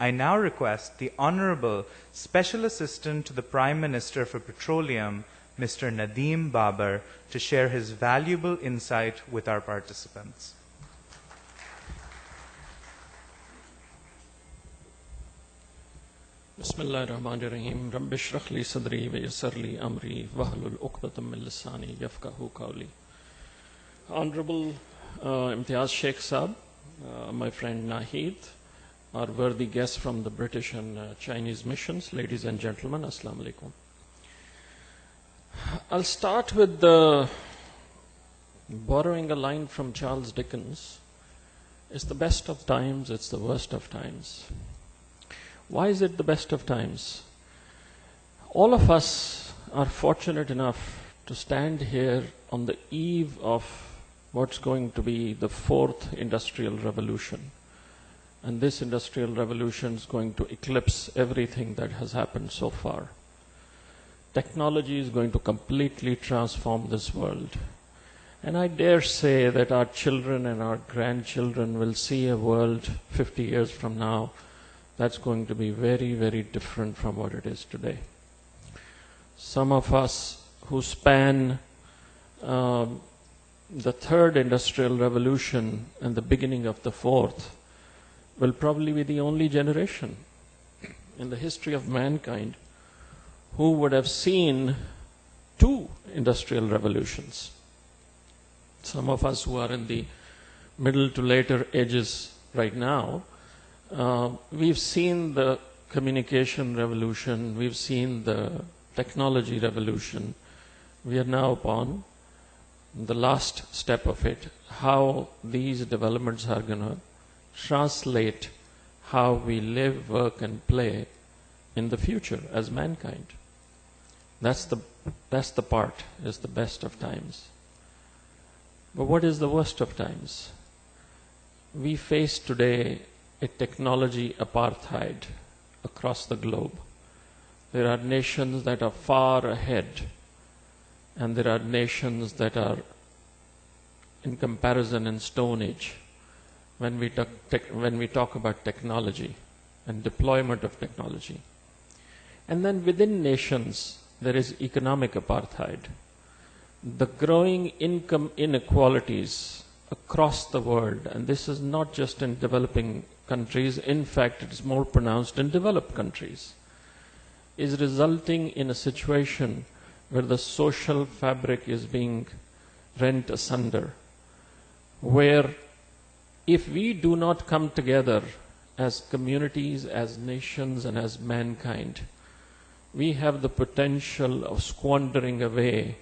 I now request the Honorable Special Assistant to the Prime Minister for Petroleum, Mr. Nadeem Babar, to share his valuable insight with our participants. Bismillah ar-Rahman ar-Rahim. Rabbi shrah li sadri wa yassir li amri wahlul uqdatam min lisani yafqahu qawli. Honorable Imtiaz Sheikh Saab, my friend Nahid, our worthy guests from the British and Chinese missions, ladies and gentlemen, Assalamu alaikum. I'll start with borrowing a line from Charles Dickens. It's the best of times, it's the worst of times. Why is it the best of times? All of us are fortunate enough to stand here on the eve of what's going to be the fourth industrial revolution. And this industrial revolution is going to eclipse everything that has happened so far. Technology is going to completely transform this world. And I dare say that our children and our grandchildren will see a world 50 years from now that's going to be very, very different from what it is today. Some of us who span the third industrial revolution and the beginning of the fourth will probably be the only generation in the history of mankind who would have seen two industrial revolutions. Some of us who are in the middle to later ages right now, we've seen the communication revolution, we've seen the technology revolution. We are now upon the last step of it, how these developments are going to translate how we live, work, and play in the future as mankind. That's the part, is the best of times. But what is the worst of times? We face today a technology apartheid across the globe. There are nations that are far ahead, and there are nations that are, in comparison, in Stone Age. When we talk about technology and deployment of technology. And then within nations, there is economic apartheid. The growing income inequalities across the world, and this is not just in developing countries, in fact, it is more pronounced in developed countries, is resulting in a situation where the social fabric is being rent asunder, where if we do not come together as communities, as nations, and as mankind, we have the potential of squandering away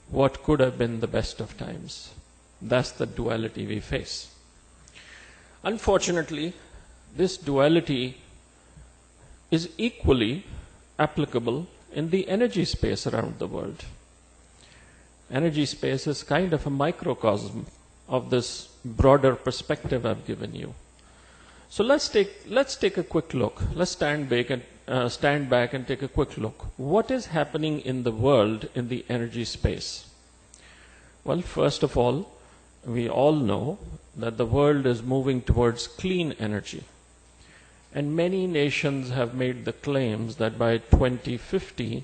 what could have been the best of times. That's the duality we face. Unfortunately, this duality is equally applicable in the energy space around the world. Energy space is kind of a microcosm of this broader perspective I've given you. So let's take a quick look. Let's stand back and take a quick look. What is happening in the world in the energy space? Well, first of all, we all know that the world is moving towards clean energy. And many nations have made the claims that by 2050,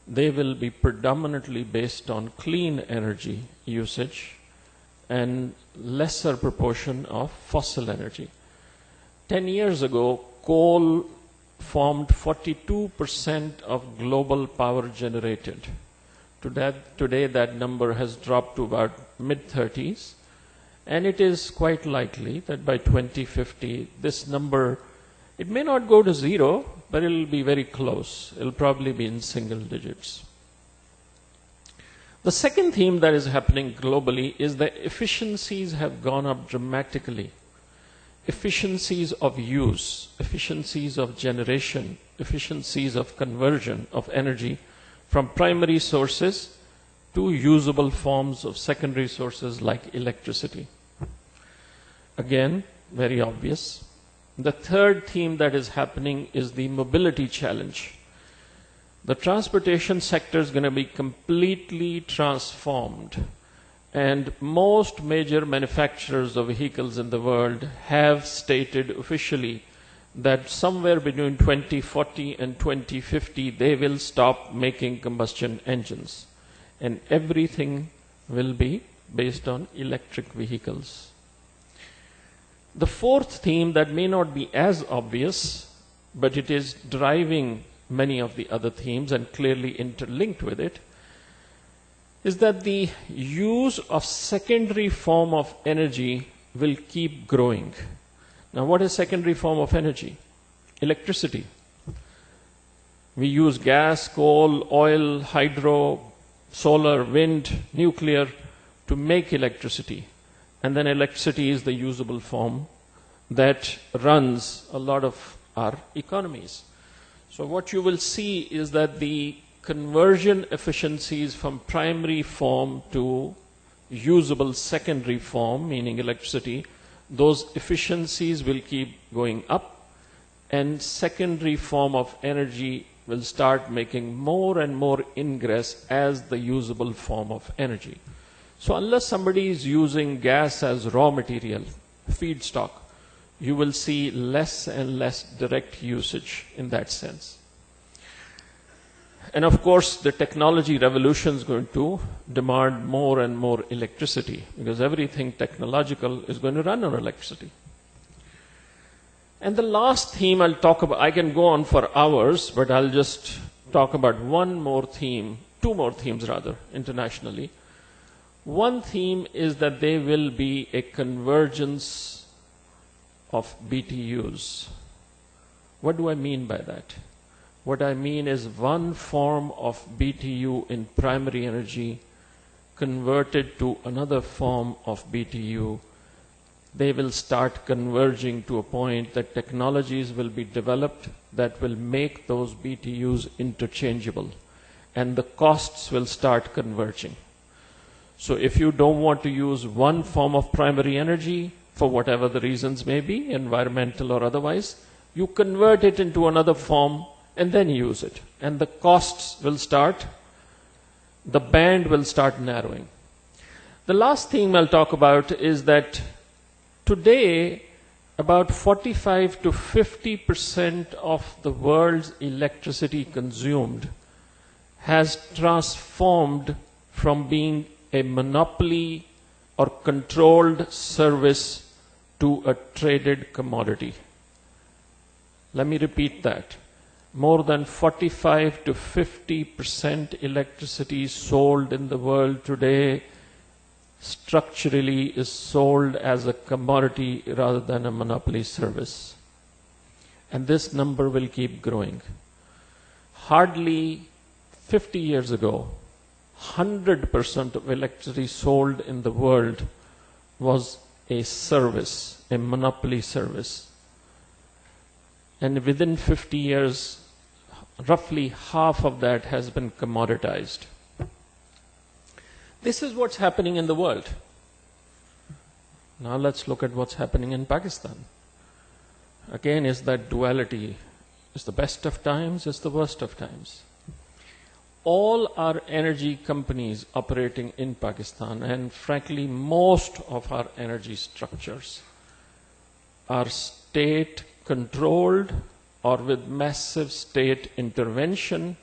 they will be predominantly based on clean energy usage and lesser proportion of fossil energy. 10 years ago, coal formed 42% of global power generated. Today that number has dropped to about mid-30s, and it is quite likely that by 2050, this number, it may not go to zero, but it'll be very close. It'll probably be in single digits. The second theme that is happening globally is that efficiencies have gone up dramatically. Efficiencies of use, efficiencies of generation, efficiencies of conversion of energy from primary sources to usable forms of secondary sources like electricity. Again, very obvious. The third theme that is happening is the mobility challenge. The transportation sector is going to be completely transformed, and most major manufacturers of vehicles in the world have stated officially that somewhere between 2040 and 2050, they will stop making combustion engines. And everything will be based on electric vehicles. The fourth theme that may not be as obvious, but it is driving many of the other themes and clearly interlinked with it, is that the use of secondary form of energy will keep growing. Now, what is secondary form of energy? Electricity. We use gas, coal, oil, hydro, solar, wind, nuclear to make electricity. And then electricity is the usable form that runs a lot of our economies. So what you will see is that the conversion efficiencies from primary form to usable secondary form, meaning electricity, those efficiencies will keep going up, and secondary form of energy will start making more and more ingress as the usable form of energy. So unless somebody is using gas as raw material, feedstock, you will see less and less direct usage in that sense. And of course, the technology revolution is going to demand more and more electricity, because everything technological is going to run on electricity. And the last theme I'll talk about, I can go on for hours, but I'll just talk about one more theme, two more themes rather, internationally. One theme is that there will be a convergence of BTUs. What do I mean by that? What I mean is one form of BTU in primary energy converted to another form of BTU. They will start converging to a point that technologies will be developed that will make those BTUs interchangeable, and the costs will start converging. So if you don't want to use one form of primary energy, for whatever the reasons may be, environmental or otherwise, you convert it into another form and then use it. And the costs will start, the band will start narrowing. The last thing I'll talk about is that today, about 45 to 50% of the world's electricity consumed has transformed from being a monopoly or controlled service to a traded commodity. Let me repeat that. More than 45 to 50% electricity sold in the world today structurally is sold as a commodity rather than a monopoly service. And this number will keep growing. Hardly 50 years ago, 100% of electricity sold in the world was a service, a monopoly service. And within 50 years, roughly half of that has been commoditized. This is what's happening in the world. Now let's look at what's happening in Pakistan. Again, is that duality. It's the best of times, it's the worst of times. All our energy companies operating in Pakistan, and frankly most of our energy structures, are state controlled or with massive state intervention,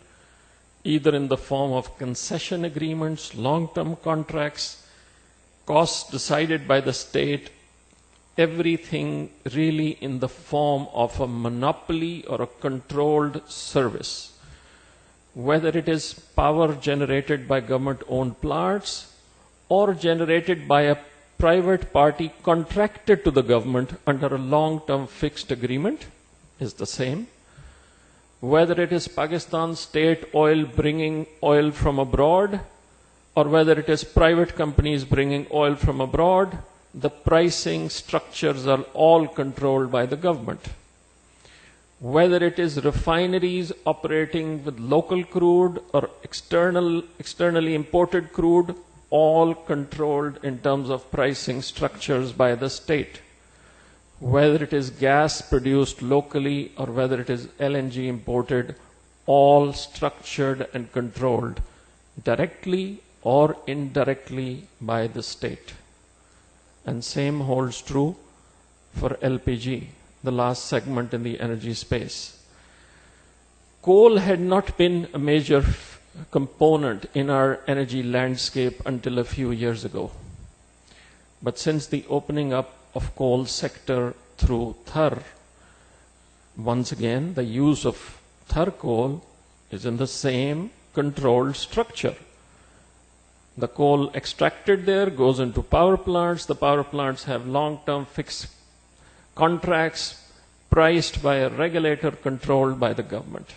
either in the form of concession agreements, long-term contracts, costs decided by the state, everything really in the form of a monopoly or a controlled service. Whether it is power generated by government-owned plants or generated by a private party contracted to the government under a long-term fixed agreement is the same. Whether it is Pakistan state oil bringing oil from abroad or whether it is private companies bringing oil from abroad, the pricing structures are all controlled by the government. Whether it is refineries operating with local crude or externally imported crude, all controlled in terms of pricing structures by the state. Whether it is gas produced locally or whether it is LNG imported, all structured and controlled directly or indirectly by the state. And same holds true for LPG. the last segment in the energy space. Coal had not been a major component in our energy landscape until a few years ago. But since the opening up of coal sector through Thar, once again, the use of Thar coal is in the same controlled structure. The coal extracted there goes into power plants. The power plants have long-term fixed contracts priced by a regulator controlled by the government.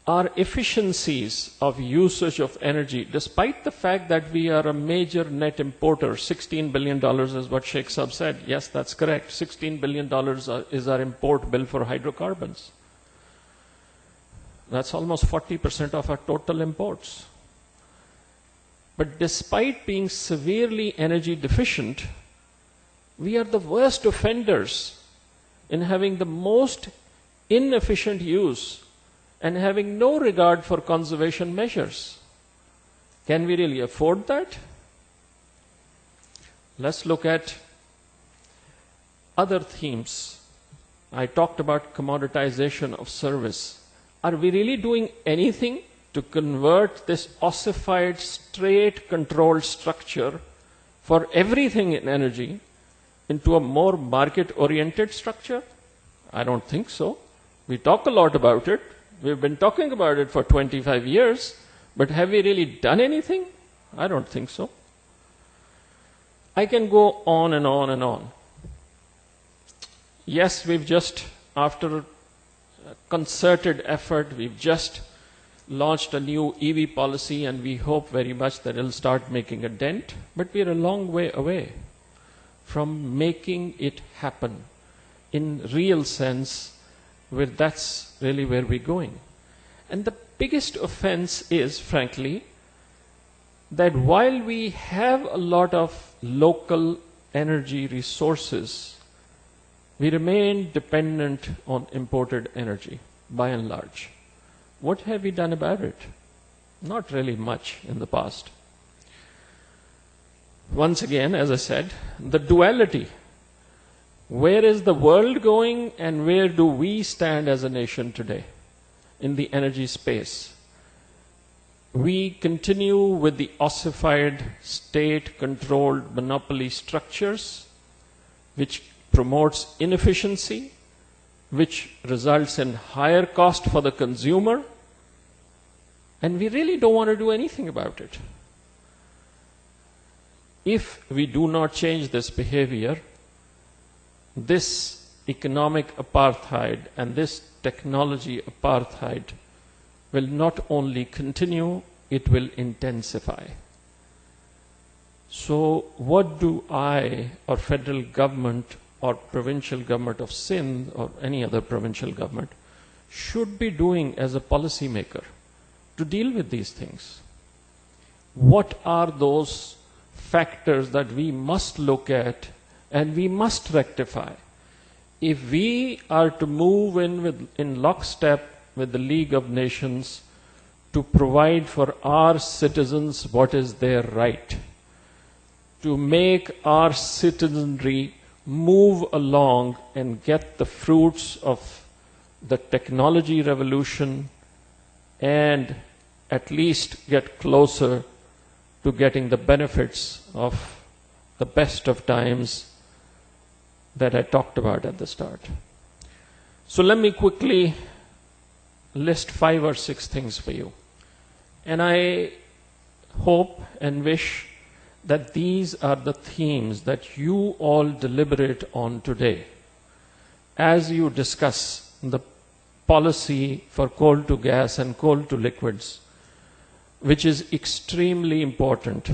Our efficiencies of usage of energy, despite the fact that we are a major net importer, $16 billion is what Sheikh Saab said. Yes, that's correct. $16 billion is our import bill for hydrocarbons. That's almost 40% of our total imports. But despite being severely energy deficient, we are the worst offenders in having the most inefficient use and having no regard for conservation measures. Can we really afford that? Let's look at other themes. I talked about commoditization of service. Are we really doing anything to convert this ossified, straight controlled structure for everything in energy into a more market-oriented structure? I don't think so. We talk a lot about it. We've been talking about it for 25 years, but have we really done anything? I don't think so. I can go on and on and on. Yes, we've just, after a concerted effort, we've just launched a new EV policy, and we hope very much that it'll start making a dent, but we're a long way away from making it happen in real sense, where that's really where we're going. And the biggest offense is, frankly, that while we have a lot of local energy resources, we remain dependent on imported energy, by and large. What have we done about it? Not really much in the past. Once again, as I said, the duality. Where is the world going and where do we stand as a nation today in the energy space? We continue with the ossified, state-controlled monopoly structures, which promotes inefficiency, which results in higher cost for the consumer, and we really don't want to do anything about it. If we do not change this behavior, this economic apartheid and this technology apartheid will not only continue, it will intensify. So what do I, or federal government, or provincial government of Sindh, or any other provincial government, should be doing as a policymaker to deal with these things? What are those factors that we must look at and we must rectify if we are to move in lockstep with the League of Nations to provide for our citizens what is their right, to make our citizenry move along and get the fruits of the technology revolution and at least get closer to getting the benefits of the best of times that I talked about at the start. So let me quickly list 5 or 6 things for you. And I hope and wish that these are the themes that you all deliberate on today as you discuss the policy for coal to gas and coal to liquids, which is extremely important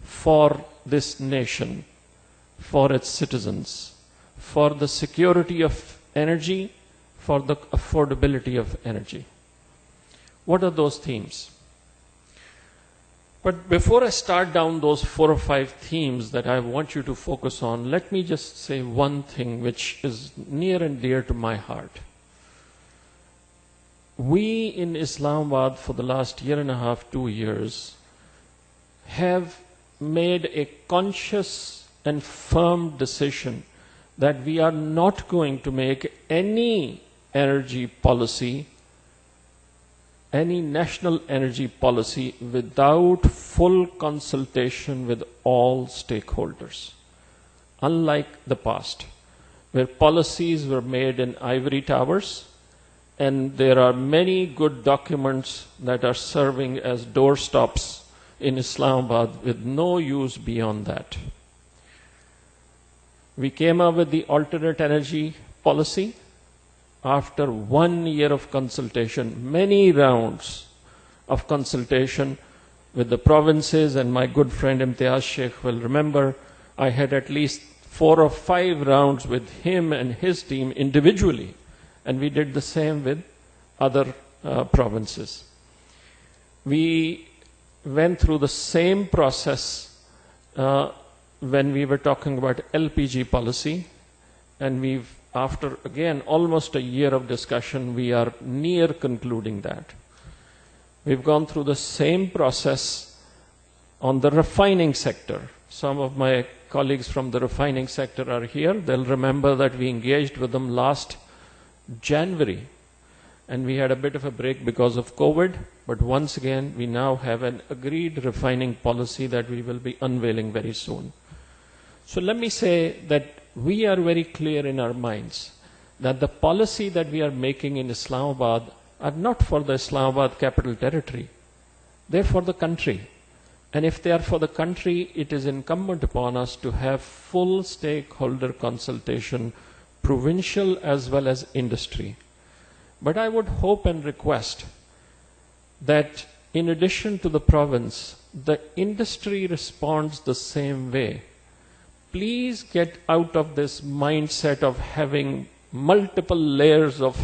for this nation, for its citizens, for the security of energy, for the affordability of energy. What are those themes? But before I start down those 4 or 5 themes that I want you to focus on, let me just say one thing which is near and dear to my heart. We in Islamabad for the last 1.5 to 2 years have made a conscious and firm decision that we are not going to make any energy policy, any national energy policy, without full consultation with all stakeholders. Unlike the past, where policies were made in ivory towers, and there are many good documents that are serving as doorstops in Islamabad with no use beyond that. We came up with the alternate energy policy after 1 year of consultation, many rounds of consultation with the provinces, and my good friend Imtiaz Sheikh will remember I had at least 4 or 5 rounds with him and his team individually, and we did the same with other provinces. We went through the same process when we were talking about LPG policy, and after again almost a year of discussion, we are near concluding that. We've gone through the same process on the refining sector. Some of my colleagues from the refining sector are here. They'll remember that we engaged with them last January, and we had a bit of a break because of COVID, but once again we now have an agreed refining policy that we will be unveiling very soon. So let me say that we are very clear in our minds that the policy that we are making in Islamabad are not for the Islamabad capital territory. They're for the country. And if they are for the country, it is incumbent upon us to have full stakeholder consultation, provincial as well as industry. But I would hope and request that in addition to the province, the industry responds the same way. Please get out of this mindset of having multiple layers of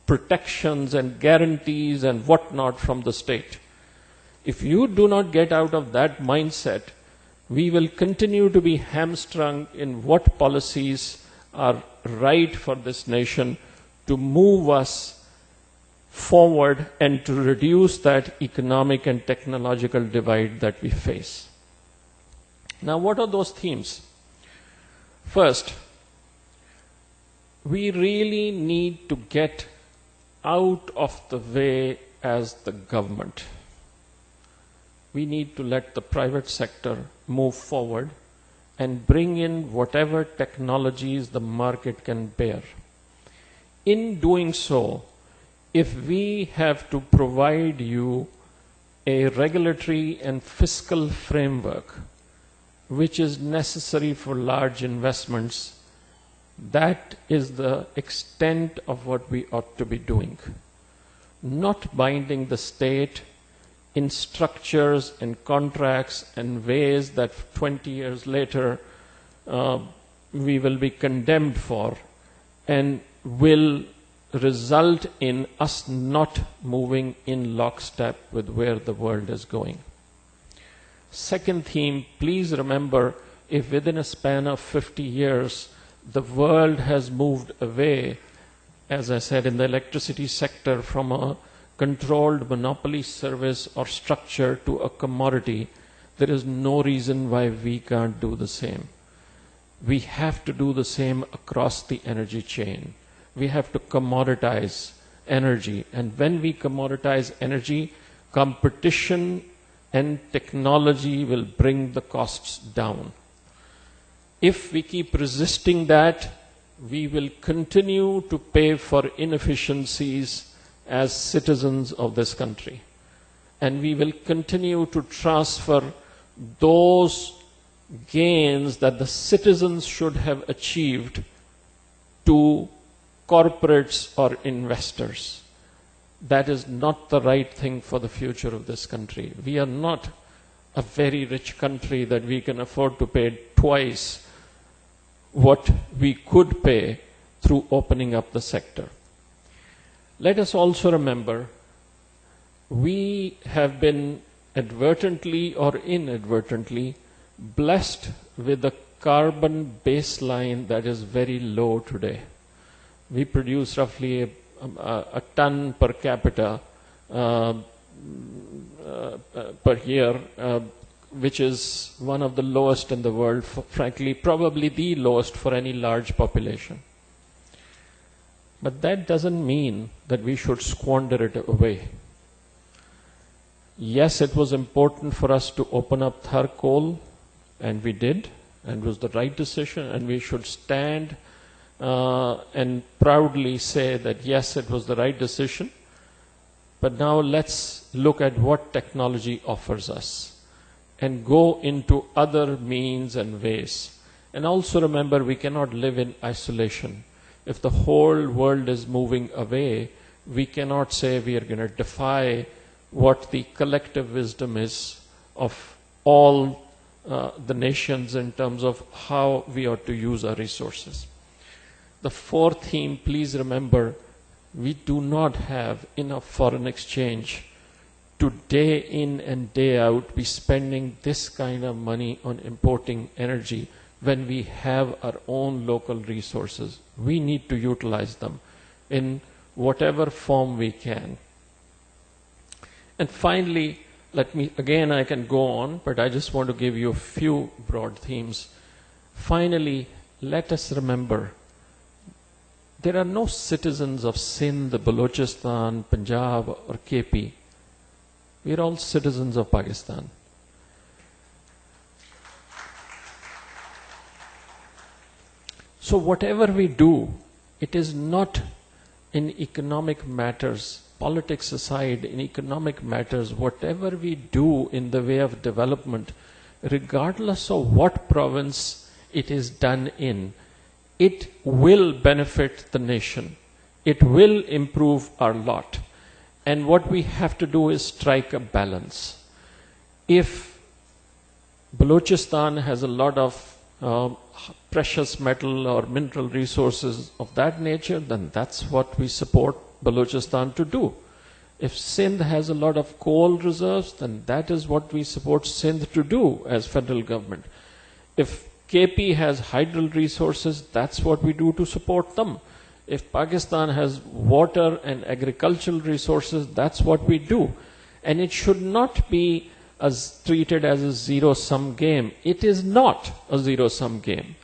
protections and guarantees and whatnot from the state. If you do not get out of that mindset, we will continue to be hamstrung in what policies are right for this nation to move us forward and to reduce that economic and technological divide that we face. Now, what are those themes? First, we really need to get out of the way as the government. We need to let the private sector move forward and bring in whatever technologies the market can bear. In doing so, if we have to provide you a regulatory and fiscal framework which is necessary for large investments, that is the extent of what we ought to be doing. Not binding the state in structures and contracts and ways that 20 years later we will be condemned for, and will result in us not moving in lockstep with where the world is going. Second theme, please remember, if within a span of 50 years the world has moved away, as I said, in the electricity sector from a controlled monopoly service or structure to a commodity, there is no reason why we can't do the same. We have to do the same across the energy chain. We have to commoditize energy. And when we commoditize energy, competition and technology will bring the costs down. If we keep resisting that, we will continue to pay for inefficiencies as citizens of this country. And we will continue to transfer those gains that the citizens should have achieved to corporates or investors. That is not the right thing for the future of this country. We are not a very rich country that we can afford to pay twice what we could pay through opening up the sector. Let us also remember, we have been advertently or inadvertently blessed with a carbon baseline that is very low today. We produce roughly a ton per capita per year which is one of the lowest in the world, frankly, probably the lowest for any large population. But that doesn't mean that we should squander it away. Yes, it was important for us to open up Thar coal, and we did, and it was the right decision, and we should stand and proudly say that yes, it was the right decision. But now let's look at what technology offers us and go into other means and ways. And also remember, we cannot live in isolation. If the whole world is moving away, we cannot say we are going to defy what the collective wisdom is of all the nations in terms of how we ought to use our resources. The fourth theme, please remember, we do not have enough foreign exchange to day in and day out be spending this kind of money on importing energy when we have our own local resources. We need to utilize them in whatever form we can. And finally, again, I can go on, but I just want to give you a few broad themes. Finally, let us remember, there are no citizens of Sindh, Balochistan, Punjab, or KP. We are all citizens of Pakistan. So whatever we do, it is not in economic matters, politics aside, in economic matters, whatever we do in the way of development, regardless of what province it is done in, it will benefit the nation. It will improve our lot. And what we have to do is strike a balance. If Balochistan has a lot of precious metal or mineral resources of that nature, then that's what we support Balochistan to do. If Sindh has a lot of coal reserves, then that is what we support Sindh to do as federal government. If KP has hydro resources, that's what we do to support them. If Pakistan has water and agricultural resources, that's what we do. And it should not be treated as a zero-sum game. It is not a zero-sum game.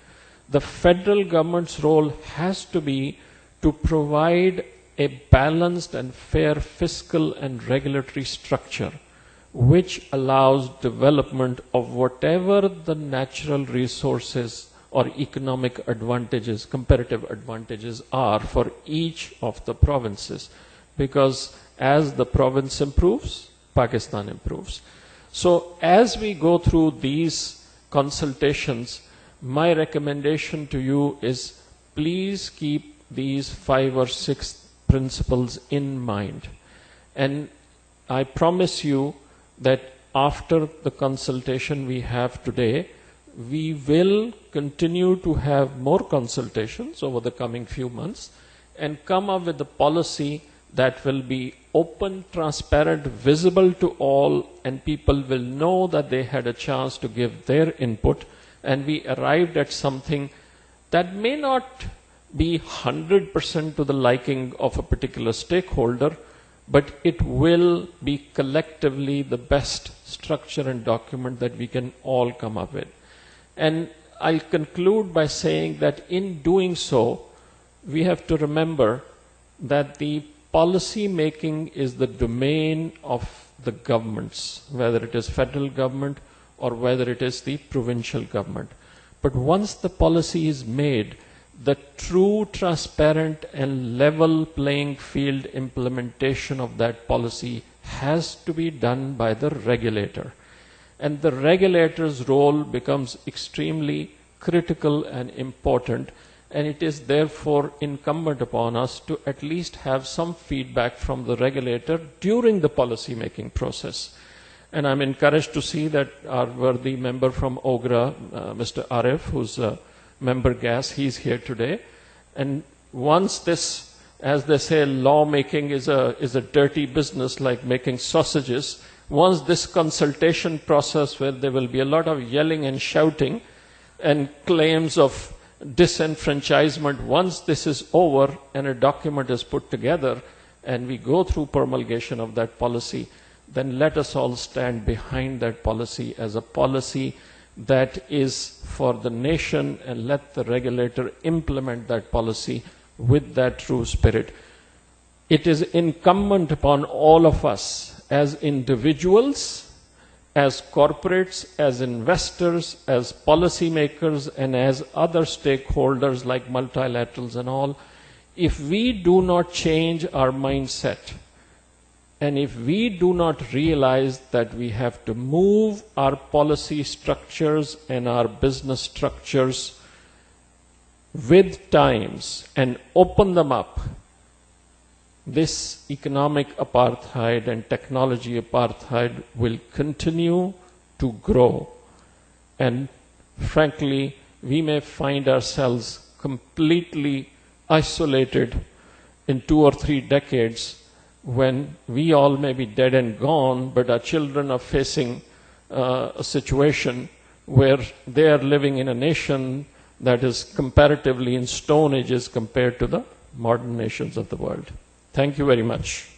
The federal government's role has to be to provide a balanced and fair fiscal and regulatory structure which allows development of whatever the natural resources or economic advantages, comparative advantages are for each of the provinces. Because as the province improves, Pakistan improves. So as we go through these consultations, my recommendation to you is please keep these 5 or 6 principles in mind. And I promise you that after the consultation we have today, we will continue to have more consultations over the coming few months and come up with a policy that will be open, transparent, visible to all, and people will know that they had a chance to give their input, and we arrived at something that may not be 100% to the liking of a particular stakeholder, but it will be collectively the best structure and document that we can all come up with. And I'll conclude by saying that in doing so, we have to remember that the policy making is the domain of the governments, whether it is federal government or whether it is the provincial government. But once the policy is made, the true, transparent and level playing field implementation of that policy has to be done by the regulator. And the regulator's role becomes extremely critical and important, and it is therefore incumbent upon us to at least have some feedback from the regulator during the policy making process. And I'm encouraged to see that our worthy member from Ogra, Mr. Arif, who's a member gas, he's here today. And once this, as they say, lawmaking is a dirty business like making sausages, once this consultation process where there will be a lot of yelling and shouting and claims of disenfranchisement, once this is over and a document is put together and we go through promulgation of that policy, then let us all stand behind that policy as a policy that is for the nation, and let the regulator implement that policy with that true spirit. It is incumbent upon all of us as individuals, as corporates, as investors, as policymakers, and as other stakeholders like multilaterals and all, if we do not change our mindset, and if we do not realize that we have to move our policy structures and our business structures with times and open them up, this economic apartheid and technology apartheid will continue to grow. And frankly, we may find ourselves completely isolated in 2 or 3 decades, when we all may be dead and gone, but our children are facing a situation where they are living in a nation that is comparatively in stone ages compared to the modern nations of the world. Thank you very much.